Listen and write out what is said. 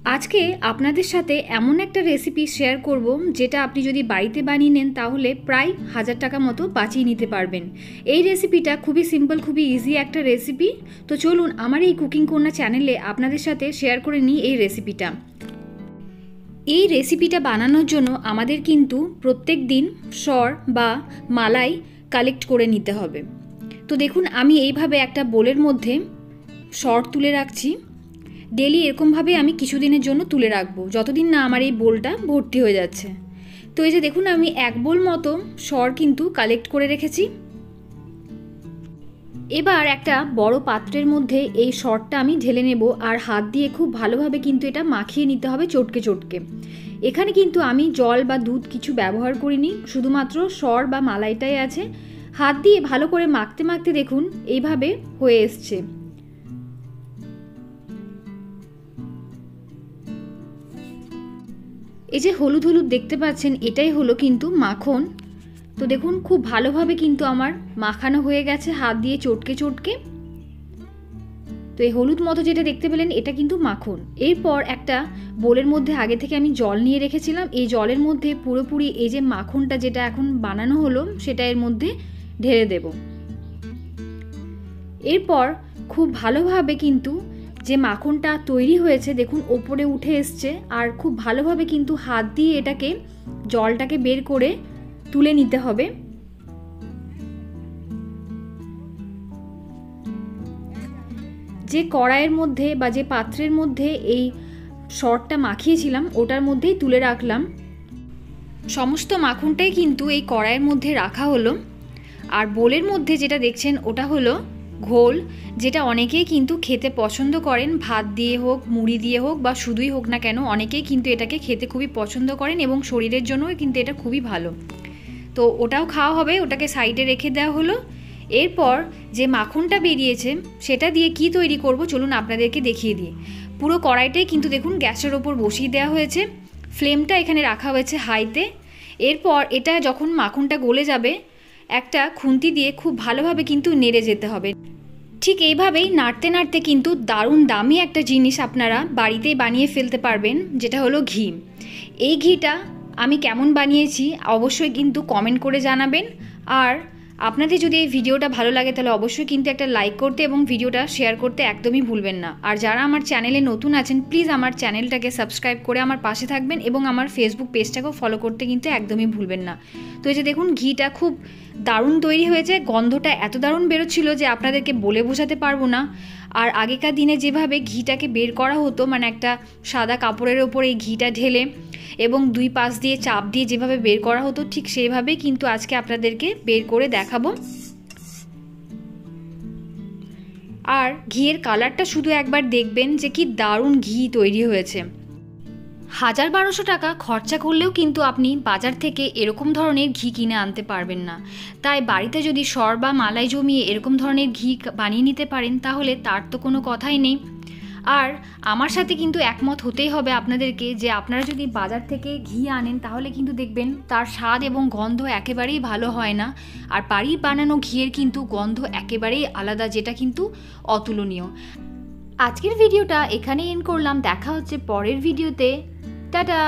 আজকে আপনাদের সাথে এমন একটা রেসিপি শেয়ার করব যেটা আপনি যদি বাড়িতে বানিয়ে নেন তাহলে প্রায় 1000 টাকা মতো বাঁচিয়ে নিতে পারবেন। এই রেসিপিটা খুবই সিম্পল, খুবই ইজি একটা রেসিপি। তো চলুন আমার এই কুকিং কন্যা চ্যানেলে আপনাদের সাথে শেয়ার করে নিই এই রেসিপিটা। এই রেসিপিটা বানানোর জন্য আমাদের কিন্তু প্রত্যেক দিন সর বা মালাই কালেক্ট করে নিতে হবে। তো দেখুন আমি এইভাবে একটা বোলের মধ্যে সর তুলে রাখছি। ডেলি এরকমভাবে আমি কিছুদিনের জন্য তুলে রাখবো, যতদিন না আমার এই বোলটা ভর্তি হয়ে যাচ্ছে। তো এই যে দেখুন আমি 1 বোল মতো সর কিন্তু কালেক্ট করে রেখেছি। এবার একটা বড় পাত্রের মধ্যে এই সরটা আমি ঢেলে নেব, আর হাত দিয়ে খুব ভালোভাবে কিন্তু এটা মাখিয়ে নিতে হবে চটকে চটকে। এখানে কিন্তু আমি জল বা দুধ কিছু ব্যবহার করিনি, শুধুমাত্র সর বা মালাইটাই আছে। হাত দিয়ে ভালো করে মাখতে মাখতে দেখুন এইভাবে হয়ে এসছে। এই যে হলুদ হলুদ দেখতে পাচ্ছেন, এটাই হলো কিন্তু মাখন। তো দেখুন খুব ভালোভাবে কিন্তু আমার মাখানো হয়ে গেছে হাত দিয়ে চটকে চটকে। তো এই হলুদ মতো যেটা দেখতে পেলেন এটা কিন্তু মাখন। এরপর একটা বোলের মধ্যে আগে থেকে আমি জল নিয়ে রেখেছিলাম, এই জলের মধ্যে পুরোপুরি এই যে মাখনটা যেটা এখন বানানো হলো সেটা এর মধ্যে ঢেলে দেব। এরপর খুব ভালোভাবে কিন্তু যে মাখনটা তৈরি হয়েছে দেখুন ওপরে উঠে এসছে, আর খুব ভালোভাবে কিন্তু হাত দিয়ে এটাকে জলটাকে বের করে তুলে নিতে হবে। যে কড়াইয়ের মধ্যে বা যে পাত্রের মধ্যে এই সরটা মাখিয়েছিলাম ওটার মধ্যেই তুলে রাখলাম। সমস্ত মাখনটাই কিন্তু এই কড়াইয়ের মধ্যে রাখা হলো। আর বোলের মধ্যে যেটা দেখছেন ওটা হলো ঘোল, যেটা অনেকেই কিন্তু খেতে পছন্দ করেন, ভাত দিয়ে হোক মুড়ি দিয়ে হোক বা শুধুই হোক না কেন অনেকেই কিন্তু এটাকে খেতে খুবই পছন্দ করেন এবং শরীরের জন্যও কিন্তু এটা খুবই ভালো। তো ওটাও খাওয়া হবে, ওটাকে সাইডে রেখে দেওয়া হলো। এরপর যে মাখনটা বেরিয়েছে সেটা দিয়ে কি তৈরি করব চলুন আপনাদেরকে দেখিয়ে দিই। পুরো কড়াইটাই কিন্তু দেখুন গ্যাসের ওপর বসিয়ে দেওয়া হয়েছে, ফ্লেমটা এখানে রাখা হয়েছে হাইতে। এরপর এটা যখন মাখনটা গলে যাবে একটা খুন্তি দিয়ে খুব ভালোভাবে কিন্তু নেড়ে যেতে হবে। ঠিক এইভাবেই নাড়তে নাড়তে কিন্তু দারুণ দামি একটা জিনিস আপনারা বাড়িতেই বানিয়ে ফেলতে পারবেন, যেটা হলো ঘি। এই ঘিটা আমি কেমন বানিয়েছি অবশ্যই কিন্তু কমেন্ট করে জানাবেন। আর আপনাদের যদি এই ভিডিওটা ভালো লাগে তাহলে অবশ্যই কিন্তু একটা লাইক করতে এবং ভিডিওটা শেয়ার করতে একদমই ভুলবেন না। আর যারা আমার চ্যানেলে নতুন আছেন প্লিজ আমার চ্যানেলটাকে সাবস্ক্রাইব করে আমার পাশে থাকবেন এবং আমার ফেসবুক পেজটাকেও ফলো করতে কিন্তু একদমই ভুলবেন না। তো এই যে দেখুন ঘিটা খুব দারুণ তৈরি হয়েছে, গন্ধটা এত দারুণ বেরোচ্ছিল যে আপনাদেরকে বলে বোঝাতে পারবো না। আর আগেকার দিনে যেভাবে ঘিটাকে বের করা হতো, মানে একটা সাদা কাপড়ের ওপর এই ঘিটা ঢেলে এবং দুই পাশ দিয়ে চাপ দিয়ে যেভাবে বের করা হতো ঠিক সেইভাবেই কিন্তু আজকে আপনাদেরকে বের করে দেখাবো। আর ঘিয়ের কালারটা শুধু একবার দেখবেন যে কি দারুণ ঘি তৈরি হয়েছে। 1000-1200 টাকা খরচা করলেও কিন্তু আপনি বাজার থেকে এরকম ধরনের ঘি কিনে আনতে পারবেন না। তাই বাড়িতে যদি সর বা মালাই জমিয়ে এরকম ধরনের ঘি বানিয়ে নিতে পারেন তাহলে তার তো কোনো কথাই নেই। আর আমার সাথে কিন্তু একমত হতেই হবে আপনাদেরকে যে আপনারা যদি বাজার থেকে ঘি আনেন তাহলে কিন্তু দেখবেন তার স্বাদ এবং গন্ধ একেবারেই ভালো হয় না। আর বাড়ির বানানো ঘিয়ের কিন্তু গন্ধ একেবারেই আলাদা, যেটা কিন্তু অতুলনীয়। আজকের ভিডিওটা এখানেই এন্ড করলাম, দেখা হচ্ছে পরের ভিডিওতে। টাটা।